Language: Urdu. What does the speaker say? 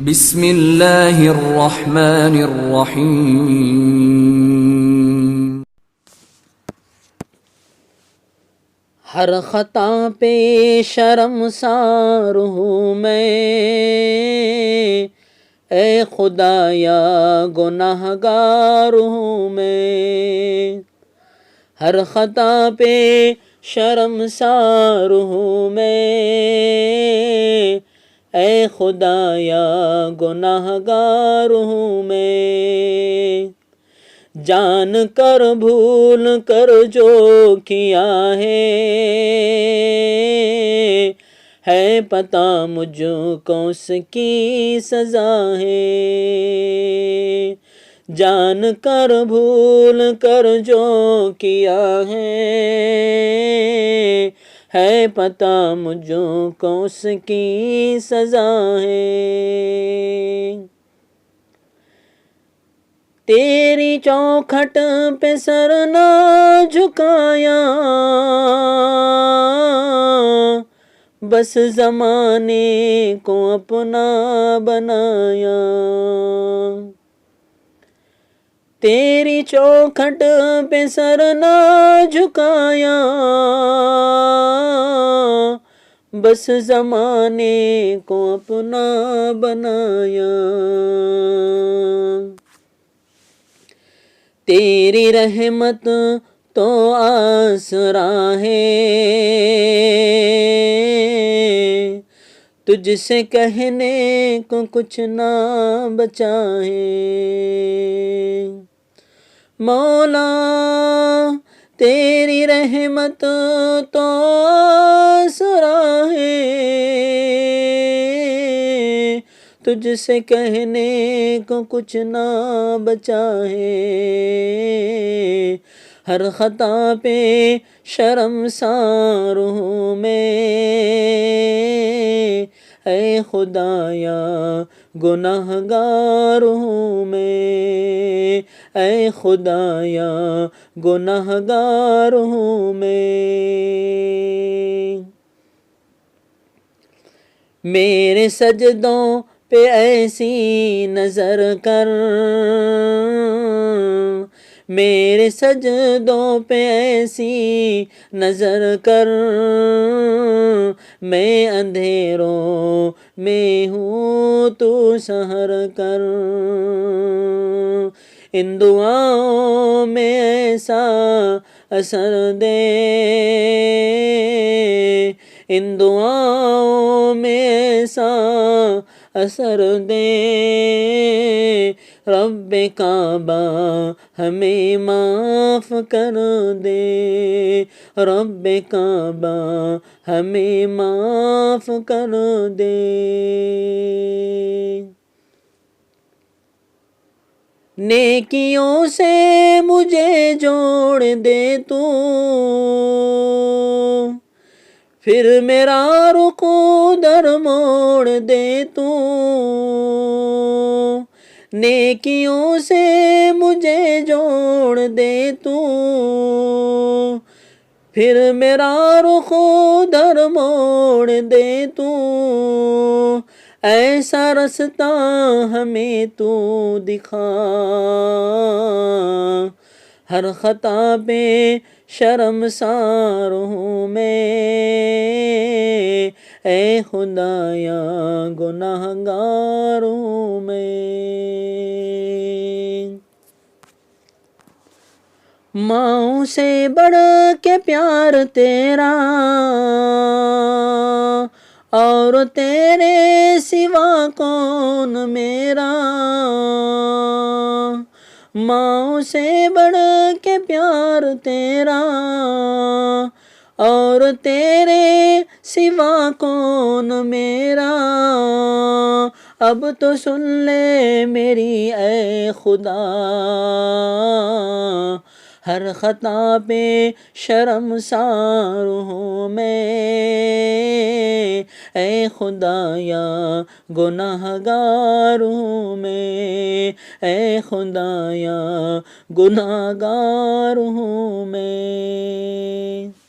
بسم اللہ الرحمن الرحیم۔ ہر خطا پہ شرمسار ہوں میں، اے خدایا گناہگار ہوں میں۔ ہر خطا پہ شرمسار ہوں میں، اے خدایا گناہگار ہوں میں۔ جان کر بھول کر جو کیا ہے پتہ مجھ کو اس کی سزا ہے۔ جان کر بھول کر جو کیا ہے پتہ مجھ کو اس کی سزا ہے۔ تیری چوکھٹ پہ سر نہ جھکایا، بس زمانے کو اپنا بنایا۔ تیری چوکھٹ پہ سر نہ جھکایا، بس زمانے کو اپنا بنایا۔ تیری رحمت تو آسرا ہے، تجھ سے کہنے کو کچھ نہ بچا ہے۔ مولا تیری رحمت تو آسرا ہے، تجھ سے کہنے کو کچھ نہ بچا ہے۔ ہر خطا پہ شرمسار ہوں میں، اے خدایا گناہگار ہوں میں۔ اے خدایا گناہگار ہوں میں۔ میرے سجدوں پہ ایسی نظر کر، میرے سجدوں پہ ایسی نظر کر، میں اندھیروں میں ہوں تو سحر کر۔ ان دعاؤں میں ایسا اثر دے، ان دعاؤں میں ایسا اثر دے، رب کعبہ ہمیں معاف کر دے، رب کعبہ ہمیں معاف کر دے۔ نیکیوں سے مجھے جوڑ دے تو، پھر میرا رخ ادھر موڑ دے تو۔ نیکیوں سے مجھے جوڑ دے تو، پھر میرا رخ ادھر موڑ دے تو۔ ایسا رستہ ہمیں تو دکھا، ہر خطا پہ شرمسار ہوں میں، اے خدایا گناہگار ہوں میں۔ ماؤں سے بڑھ کے پیار تیرا، اور تیرے سوا کون میرا۔ ماؤں سے بڑھ کے پیار تیرا، اور تیرے سوا کون میرا۔ اب تو سن لے میری اے خدا، ہر خطا پہ شرمسار ہوں میں، اے خدایا گناہگار ہوں میں۔ اے خدایا گناہگار ہوں میں۔